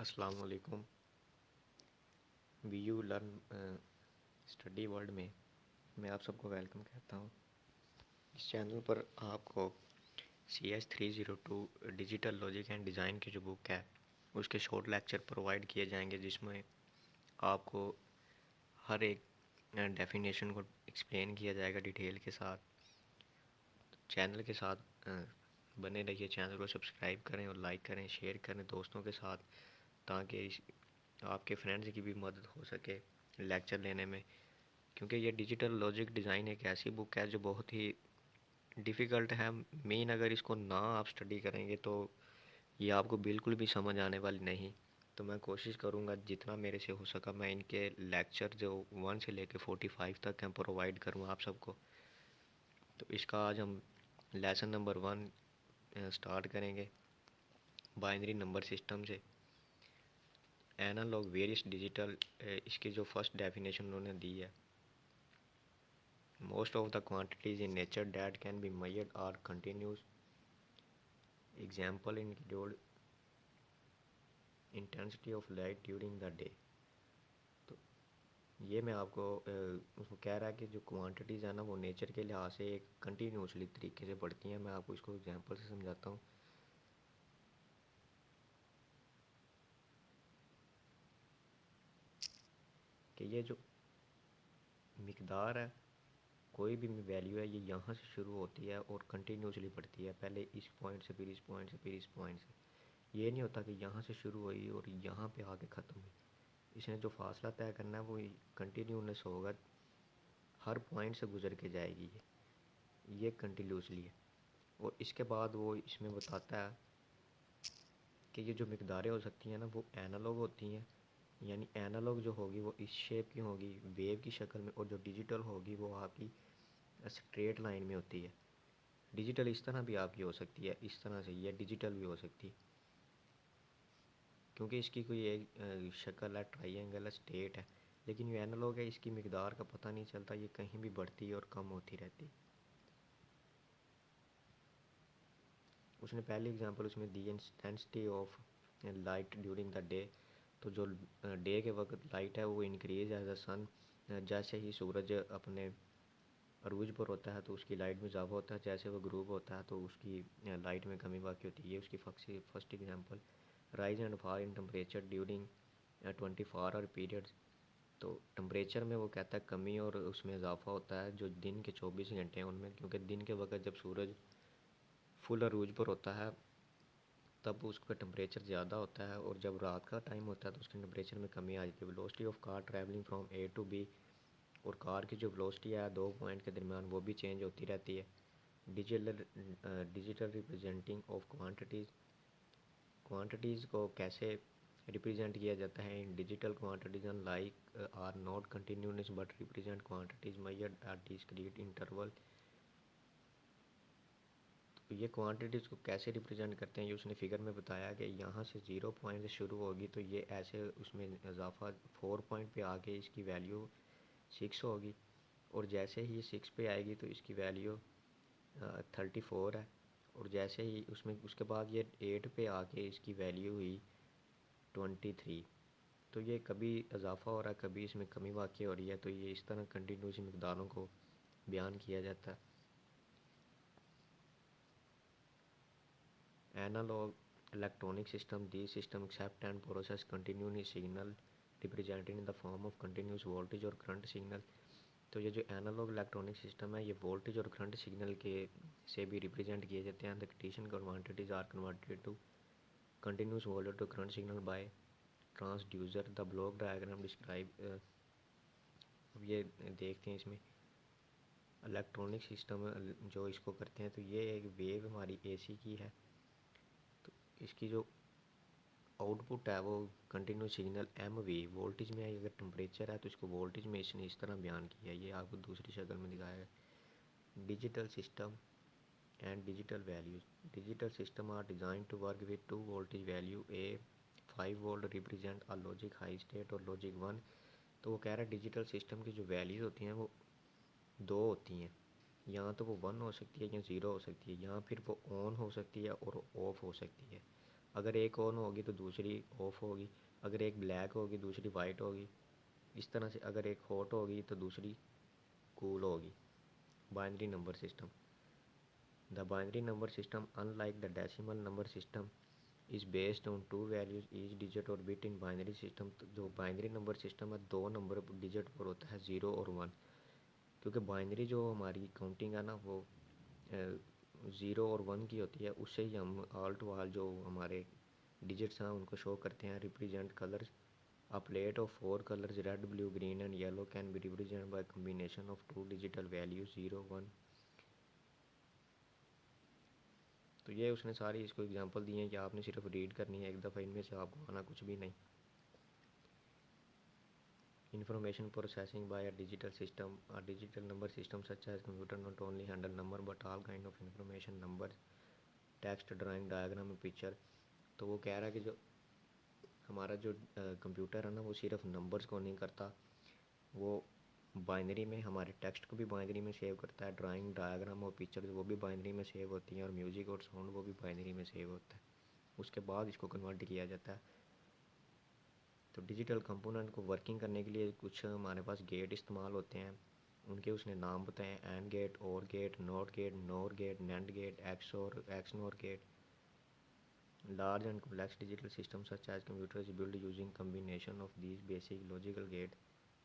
अस्सलाम वालेकुम। We you learn study world में मैं आप सबको वेलकम कहता हूँ। इस चैनल पर आपको CS 302 digital logic and design की जो बुक है उसके शॉर्ट लेक्चर प्रोवाइड किए जाएंगे, जिसमें आपको हर एक डेफिनेशन को एक्सप्लेन किया जाएगा डिटेल के साथ। चैनल के साथ बने रहिए, चैनल को सब्सक्राइब करें और लाइक करें, शेयर करें दोस्तों के साथ, ताकि आपके फ्रेंड्स की भी मदद हो सके लेक्चर लेने में। क्योंकि ये डिजिटल लॉजिक डिज़ाइन एक ऐसी बुक है जो बहुत ही डिफ़िकल्ट है। मेन अगर इसको ना आप स्टडी करेंगे तो ये आपको बिल्कुल भी समझ आने वाली नहीं। तो मैं कोशिश करूँगा जितना मेरे से हो सका मैं इनके लेक्चर जो 1 से लेकर 45 तक हैं प्रोवाइड करूँ आप सबको। तो इसका आज हम लेसन नंबर 1 स्टार्ट करेंगे बाइनरी नंबर सिस्टम से। एनालॉग वेरियस डिजिटल, इसकी जो फर्स्ट डेफिनेशन उन्होंने दी है, most of the quantities in nature that can be measured are continuous. Example include intensity of light during the day. तो ये मैं आपको उसको कह रहा है कि जो क्वांटिटीज़ है ना वो नेचर के लिहाज से एक कंटिन्यूसली तरीके से बढ़ती हैं। मैं आपको इसको एग्जांपल से समझाता हूँ कि ये जो मिकदार है, कोई भी वैल्यू है, ये यहाँ से शुरू होती है और कंटिन्यूसली बढ़ती है, पहले इस पॉइंट से, फिर इस पॉइंट से, फिर इस पॉइंट से। ये नहीं होता कि यहाँ से शुरू हुई और यहाँ पे आके ख़त्म हुई। इसने जो फासला तय करना है वो कंटिन्यूस होगा, हर पॉइंट से गुजर के जाएगी ये कंटिन्यूसली है। और इसके बाद वो इसमें बताता है कि ये जो मिकदारें हो सकती हैं ना वो एनालॉग होती हैं, यानी एनालॉग जो होगी वो इस शेप की होगी, वेव की शक्ल में, और जो डिजिटल होगी वो आपकी स्ट्रेट लाइन में होती है। डिजिटल इस तरह भी आपकी हो सकती है, इस तरह से ये डिजिटल भी हो सकती है, क्योंकि इसकी कोई एक शक्ल है, ट्राइंगल है, स्टेट है। लेकिन ये एनालॉग है, इसकी मिकदार का पता नहीं चलता, ये कहीं भी बढ़ती है और कम होती रहती है। उसने पहली एग्जांपल उसमें दी intensity of light during the day. तो जो डे के वक्त लाइट है वो इंक्रीज एज अ सन, जैसे ही सूरज अपने अरूज पर होता है तो उसकी लाइट में इजाफा होता है, जैसे वो ग्रूब होता है तो उसकी लाइट में कमी वाक़ई होती है। ये उसकी first example. Rise and fall in temperature during 24 hour periods. तो टेम्परेचर में वो कहता है कमी और उसमें इजाफा होता है जो दिन के 24 घंटे हैं उनमें, क्योंकि दिन के वक्त जब सूरज फुल अरूज पर होता है तब उसका टेम्परेचर ज़्यादा होता है, और जब रात का टाइम होता है तो उसके टेम्परेचर में कमी आ जाती है। Velocity of car travelling from A to B, और कार की जो वेलोसिटी है दो पॉइंट के दरमियान वो भी चेंज होती रहती है। Digital digital representing of quantities, quantities को कैसे रिप्रेजेंट किया जाता है in digital quantities like are not continuous but represent quantities measured at discrete interval. तो ये क्वांटिटीज़ को कैसे रिप्रेजेंट करते हैं ये उसने फिगर में बताया कि यहाँ से 0 पॉइंट से शुरू होगी तो ये ऐसे उसमें इजाफा 4 पॉइंट पे आके इसकी वैल्यू 6 होगी, और जैसे ही 6 पे आएगी तो इसकी वैल्यू 34 है, और जैसे ही उसमें उसके बाद ये 8 पे आके इसकी वैल्यू हुई 23। तो ये कभी इजाफा हो रहा है, कभी इसमें कमी वाक़ई हो रही है। तो ये इस तरह कंटिन्यूस मकदारों को बयान किया जाता है। Analog electronic system, these systems accept and process continuous signal represented in the form of continuous voltage और करंट सिग्नल। तो ये जो एनालॉग इलेक्ट्रॉनिक सिस्टम है ये वोल्टेज और करंट सिग्नल के से भी रिप्रेजेंट किए जाते हैं। The condition quantities are converted to continuous voltage to current signal by transducer. The block diagram describe. अब ये देखते हैं इसमें इलेक्ट्रॉनिक सिस्टम जो इसको करते हैं। तो ये एक वेव हमारी एसी की है, तो इसकी जो आउटपुट है वो continuous signal M V voltage में है। अगर टेम्परेचर है तो इसको वोल्टेज में इसने इस तरह बयान किया है, ये आपको दूसरी शक्ल में दिखाया है। Digital system and digital values, digital system are design to work with two voltage value A 5 volt represent a logic high state और लॉजिक 1। तो वो कह रहा है डिजिटल सिस्टम की जो वैल्यूज़ होती हैं वो दो होती हैं, यहाँ तो वो 1 हो सकती है या 0 हो सकती है, यहाँ फिर वो ऑन हो सकती है और ऑफ हो सकती है। अगर एक ऑन होगी तो दूसरी ऑफ होगी, अगर एक ब्लैक होगी दूसरी वाइट होगी, इस तरह से अगर एक हॉट होगी तो दूसरी कूल होगी। Binary number system. The binary number system unlike the decimal number system is based on to values each digit और बिट इन बाइनरी सिस्टम। तो जो बाइनरी नंबर सिस्टम है दो नंबर डिजिट पर होता है, 0 और 1। क्योंकि बाइनरी जो हमारी काउंटिंग है ना वो 0 और 1 की होती है, उससे ही हम आल टू आल जो हमारे डिजिट्स हैं उनको शो करते हैं। Represent colours. A plate of four colors red, blue, green and yellow can be represented by a combination of two digital values 0, 1। तो ये उसने सारी इसको एग्जांपल दिए हैं कि आपने सिर्फ रीड करनी है एक दफ़ा, इनमें से आपको आना कुछ भी नहीं। Information processing by a digital system, a digital number system such as computer not only handle number but all kind of information, numbers, text, drawing, diagram, picture। तो वो कह रहा है कि जो हमारा जो कंप्यूटर है ना वो सिर्फ नंबर्स को नहीं करता, वो बाइनरी में हमारे टेक्स्ट को भी बाइनरी में सेव करता है, ड्राइंग, डायग्राम और पिक्चर्स वो भी बाइनरी में सेव होती हैं, और म्यूज़िक और साउंड वो भी बाइनरी में सेव होता है। उसके बाद इसको कन्वर्ट किया जाता है। तो डिजिटल कंपोनेंट को वर्किंग करने के लिए कुछ हमारे पास गेट इस्तेमाल होते हैं, उनके उसने नाम बताएं। AND gate, OR gate, NOT gate, NOR gate, NAND gate, XOR XNOR gate. Large and complex digital systems such as computers built using combination of these basic logical gates.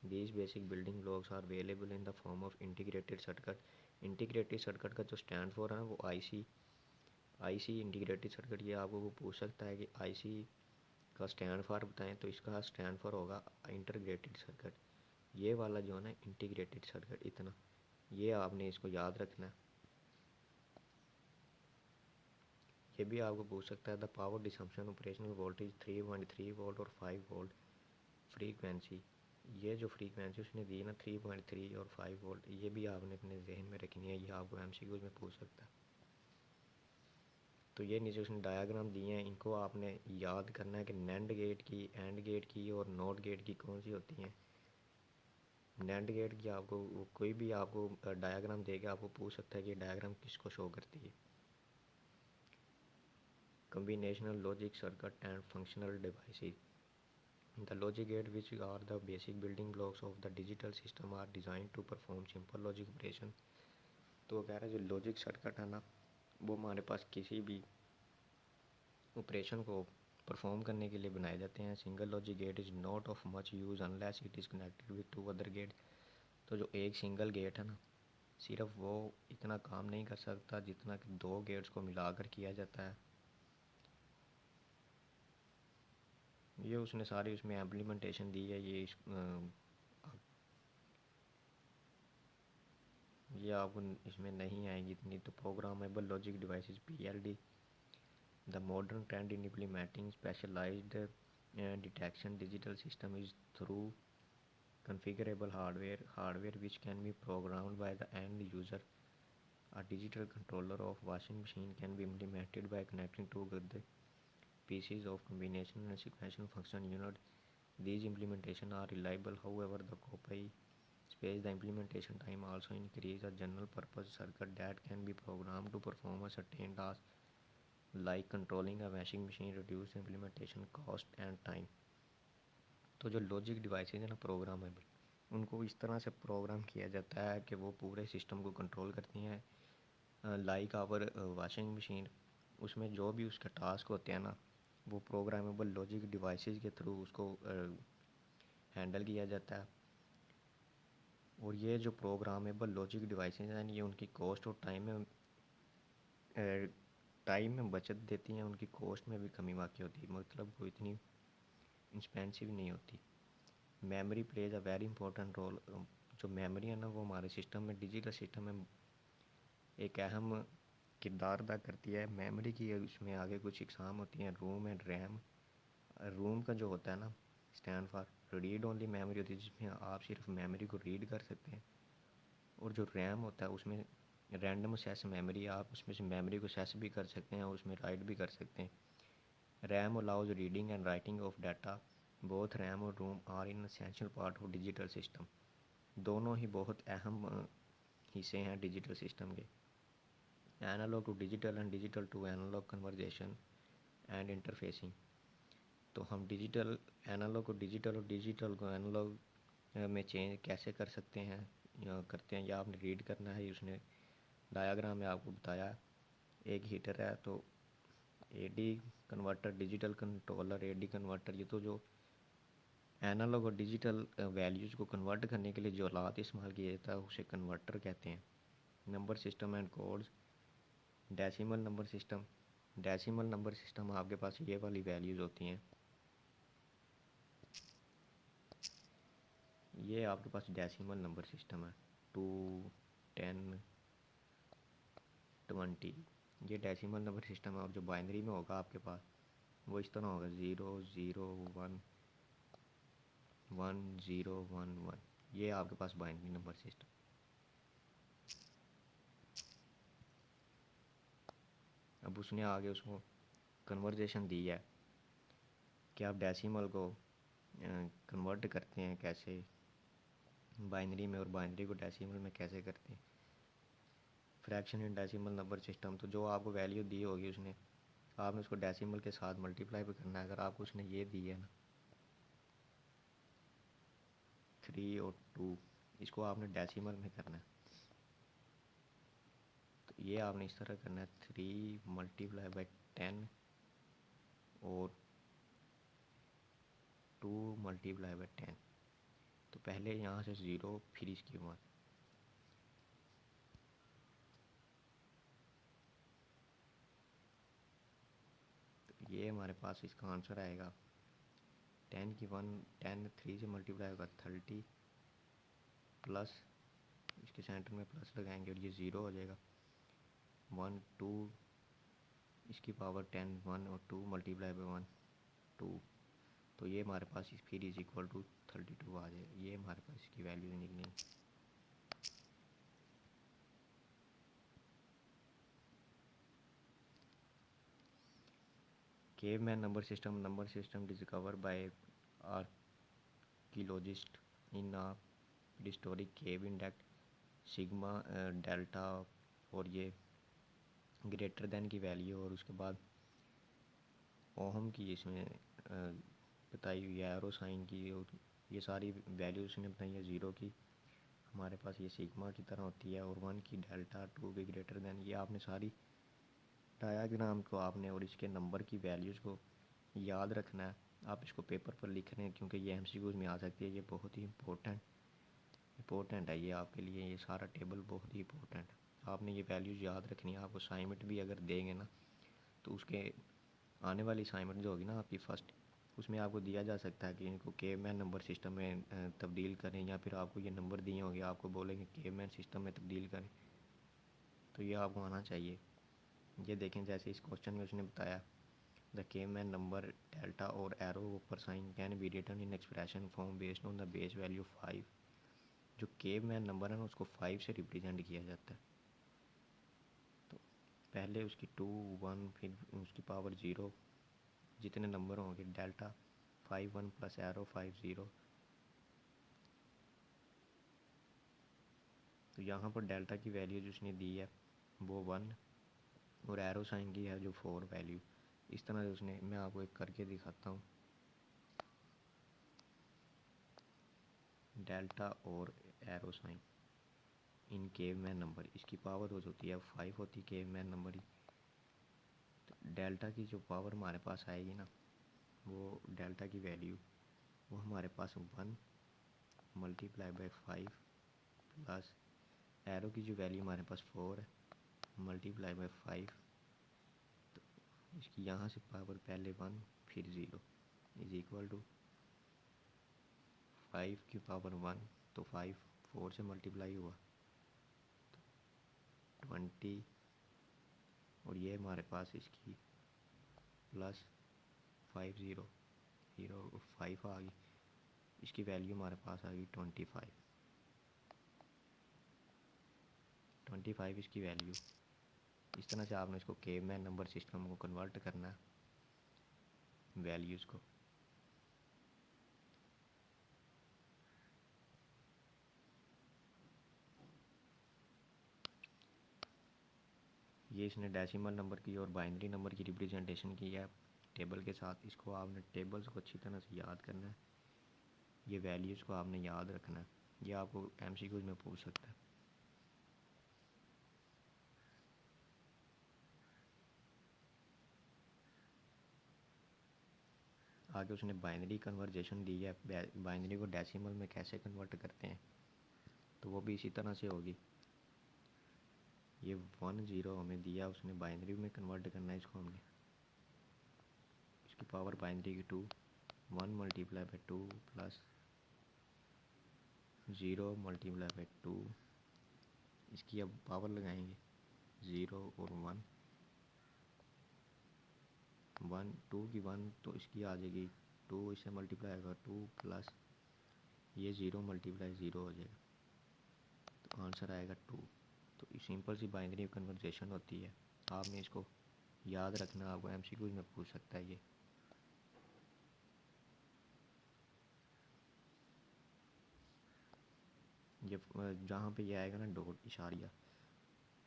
These basic building blocks are available in the form of integrated circuit। integrated circuit का जो stand for है वो IC integrated circuit. ये आपको वो पूछ सकता है कि आईसी का स्टैंड फॉर बताएं, तो इसका स्टैंड फॉर होगा इंटीग्रेटेड सर्किट। ये वाला जो है ना इंटीग्रेटेड सर्किट, इतना ये आपने इसको याद रखना है। ये भी आपको पूछ सकता है the power consumption operational voltage 3.3 volt और 5 वोल्ट फ्रीक्वेंसी। ये जो फ्रीक्वेंसी उसने दी ना 3.3 और 5 वोल्ट, ये भी आपने अपने जहन में रखनी है, ये आपको एमसीक्यूज में पूछ सकता है। तो ये नीचे उसने डायग्राम दिए हैं, इनको आपने याद करना है कि नैंड गेट की, एंड गेट की और नॉट गेट की कौन सी होती हैं। नैंड गेट की आपको कोई भी आपको डायग्राम देगा, आपको पूछ सकता है कि डायग्राम किसको शो करती है। Combinational logic circuit and functional devices। The logic gate, which are the basic building blocks of the digital system, are designed to perform simple logic operation। तो कह रहा है जो लॉजिक सर्किट है ना वो हमारे पास किसी भी ऑपरेशन को परफॉर्म करने के लिए बनाए जाते हैं। Single logic gate is not of much use unless it is connected with two other gate. तो जो एक सिंगल गेट है ना सिर्फ वो इतना काम नहीं कर सकता जितना कि दो गेट्स को मिलाकर किया जाता है। ये उसने सारी उसमें इम्प्लीमेंटेशन दी है। ये आपको इसमें नहीं आएगी इतनी। तो programmable logic devices PLD. The modern trend in implementing specialized detection digital system is through configurable hardware which can be programmed by the end user। A digital controller of washing machine can be implemented by connecting two the pieces of combination and sequential function unit। These implementation are reliable, however the copy space the implementation time also increase a general purpose circuit that can be programmed to perform a certain task like controlling a washing machine reduce implementation cost and time। तो जो logic devices है ना programmable, उनको इस तरह से programme किया जाता है कि वो पूरे सिस्टम को कंट्रोल करती हैं। लाइक आवर वॉशिंग मशीन, उसमें जो भी उसके टास्क होते हैं ना वो प्रोग्रामेबल लॉजिक डिवाइसेज के थ्रू उसको हैंडल किया जाता है। और ये जो प्रोग्रामेबल लॉजिक डिवाइसेज हैं ये उनकी कॉस्ट और टाइम में बचत देती हैं, उनकी कॉस्ट में भी कमी वाक़ई होती है, मतलब वो इतनी एक्सपेंसिव नहीं होती। Memory plays a very important role. जो मेमोरी है ना वो हमारे सिस्टम में, डिजिटल सिस्टम में एक अहम किरदार अदा करती है। मेमोरी की उसमें आगे कुछ इकसाम होती हैं, रोम एंड रैम। रोम का जो होता है ना stand for read only memory होती है, जिसमें आप सिर्फ मेमोरी को रीड कर सकते हैं। और जो रैम होता है उसमें रैंडम एक्सेस मेमोरी, आप उसमें से मेमोरी को एक्सेस भी कर सकते हैं और उसमें राइट भी कर सकते हैं। RAM allows reading and writing of data. Both RAM और ROM are in essential part of digital system. दोनों ही बहुत अहम हिस्से हैं डिजिटल सिस्टम के। Analog to digital and digital to analog conversion. And interfacing. तो हम डिजिटल एनालॉग को डिजिटल और डिजिटल को एनालॉग में चेंज कैसे कर सकते हैं या करते हैं, या आपने रीड करना है। उसने डायग्राम में आपको बताया, एक हीटर है तो AD converter, digital controller, AD converter, ये तो जो एनालॉग और डिजिटल वैल्यूज़ को कन्वर्ट करने के लिए जो औलाद इस्तेमाल किया जाता है उसे कन्वर्टर कहते हैं। Number system and codes. Decimal number system. Decimal number system आपके पास ये वाली वैल्यूज़ होती हैं, ये आपके पास डेसिमल नंबर सिस्टम है। 2, 10, 20, ये डेसिमल नंबर सिस्टम है। और जो बाइनरी में होगा आपके पास वो इस तरह होगा 0 0 1 1 0 1 1। ये आपके पास बाइनरी नंबर सिस्टम। अब उसने आगे उसको कन्वर्जेशन दी है कि आप डेसिमल को कन्वर्ट करते हैं कैसे बाइनरी में, और बाइनरी को डेसिमल में कैसे करते हैं। Fraction in decimal number system, तो जो आपको वैल्यू दी होगी उसने, आपने उसको डेसिमल के साथ मल्टीप्लाई भी करना है। अगर आपको उसने ये दी है ना 3 और 2, इसको आपने डेसिमल में करना है। तो ये आपने इस तरह करना है 3 मल्टीप्लाई बाई 10 और 2 मल्टीप्लाई बाई 10। तो पहले यहाँ से 0 फिर इसकी 1। तो ये हमारे पास इसका आंसर आएगा 10 की 1, 10 3 से मल्टीप्लाई होगा 30 प्लस इसके सेंटर में प्लस लगाएंगे और ये 0 हो जाएगा। 1 2 इसकी पावर 10 1 और 2 मल्टीप्लाई बाई 1 2। तो ये हमारे पास फिर इज इक्वल टू 32 आ जाए। ये हमारे पास इसकी वैल्यूज निकली। Caveman number system discover by archaeologist in a prehistoric cave indicate sigma delta, और ये ग्रेटर देन की वैल्यू, और उसके बाद ओहम की इसमें बताई हुई है, एरो साइन की, और ये सारी वैल्यूज उसने बताई है। 0 की हमारे पास ये सिग्मा की तरह होती है, और 1 की डेल्टा, 2 की ग्रेटर देन। ये आपने सारी डायाग्राम को आपने और इसके नंबर की वैल्यूज़ को याद रखना है। आप इसको पेपर पर लिख रहे हैं क्योंकि ये एमसीक्यूज़ में आ सकती है। ये बहुत ही इंपॉर्टेंट है ये आपके लिए, ये सारा टेबल बहुत ही इंपॉर्टेंट है। आपने ये वैल्यूज़ याद रखनी है। आपको असाइनमेंट भी अगर देंगे ना, तो उसके आने वाली असाइनमेंट जो होगी ना आपकी फर्स्ट, उसमें आपको दिया जा सकता है कि इनको केवमैन नंबर सिस्टम में तब्दील करें, या फिर आपको ये नंबर दिए होंगे, आपको बोलेंगे केवमैन सिस्टम में तब्दील करें। तो ये आपको आना चाहिए। ये देखें, जैसे इस क्वेश्चन में उसने बताया द केवमैन नंबर डेल्टा और एरो ऊपर sign can be written in expression form based on the base value 5। जो केवमैन नंबर है ना उसको 5 से रिप्रेजेंट किया जाता है। तो पहले उसकी 2 1 फिर उसकी पावर 0, जितने नंबर होंगे डेल्टा 5 1 प्लस एरो 5 0। तो यहाँ पर डेल्टा की वैल्यू जो उसने दी है वो 1, और एरो साइन की है जो 4 वैल्यू। इस तरह से उसने, मैं आपको एक करके दिखाता हूँ। डेल्टा और arrow sign in caveman number, इसकी पावर हो होती है 5 होती केवमैन नंबर ही। तो डेल्टा की जो पावर हमारे पास आएगी ना, वो डेल्टा की वैल्यू वो हमारे पास 1 मल्टीप्लाई बाई 5 प्लस एरो की जो वैल्यू हमारे पास 4 है मल्टीप्लाई बाई 5। तो इसकी यहाँ से पावर पहले 1 फिर 0 इज इक्वल टू 5 की पावर 1, तो 5 4 से मल्टीप्लाई हुआ 20, और ये हमारे पास इसकी प्लस 5 0 0 5 आ गई। इसकी वैल्यू हमारे पास आ गई 25 इसकी वैल्यू। इस तरह से आपने इसको केवमैन नंबर सिस्टम को कन्वर्ट करना है वैल्यूज़ को। ये इसने डेसिमल नंबर की और बाइनरी नंबर की रिप्रेजेंटेशन की है। टेबल के साथ। इसको आपने टेबल्स को अच्छी तरह से याद करना है, ये वैल्यूज़ को आपने याद रखना है। ये आपको एमसीक्यूज़ में पूछ सकता है। आगे उसने बाइनरी कन्वर्जेशन दी है, बाइनरी को डेसिमल में कैसे कन्वर्ट करते हैं, तो वो भी इसी तरह से होगी। ये 10 हमें दिया, उसने बाइनरी में कन्वर्ट करना है इसको हमने। इसकी पावर बाइनरी की 2, 1 multiply by 2 plus 0 multiply by 2। इसकी अब पावर लगाएंगे 0 और 1, 1 2 की 1 तो इसकी आ जाएगी 2, इससे मल्टीप्लाई होगा 2 प्लस ये 0 मल्टीप्लाई 0 हो जाएगा, तो आंसर आएगा 2। तो सिंपल सी बाइनरी कन्वर्जेशन होती है, आपने इसको याद रखना, आपको एमसीक्यूज में पूछ सकता है ये। जहाँ पे ये आएगा ना डॉट इशारिया,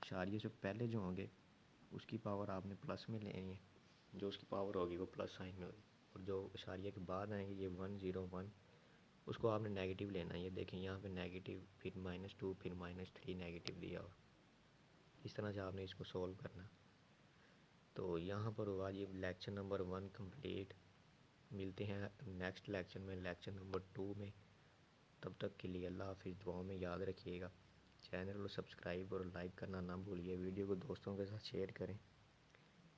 इशारिये से पहले जो होंगे उसकी पावर आपने प्लस में लेनी है, जो उसकी पावर होगी वो प्लस साइन में होगी, और जो इशारिया के बाद आएंगे ये 1 0 1, उसको आपने नेगेटिव लेना है। ये देखें यहाँ पे नेगेटिव, फिर -2, फिर -3 नेगेटिव दिया हुआ। इस तरह से आपने इसको सॉल्व करना। तो यहाँ पर हुआ ये लेक्चर नंबर 1 कंप्लीट। मिलते हैं नेक्स्ट लेक्चर में, लेक्चर नंबर 2 में। तब तक के लिए अल्लाह हाफिज़। दुआओं में याद रखिएगा। चैनल को सब्सक्राइब और लाइक करना ना भूलिए। वीडियो को दोस्तों के साथ शेयर करें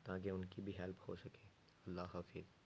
ताकि उनकी भी हेल्प हो सके। अल्लाह हाफिज़।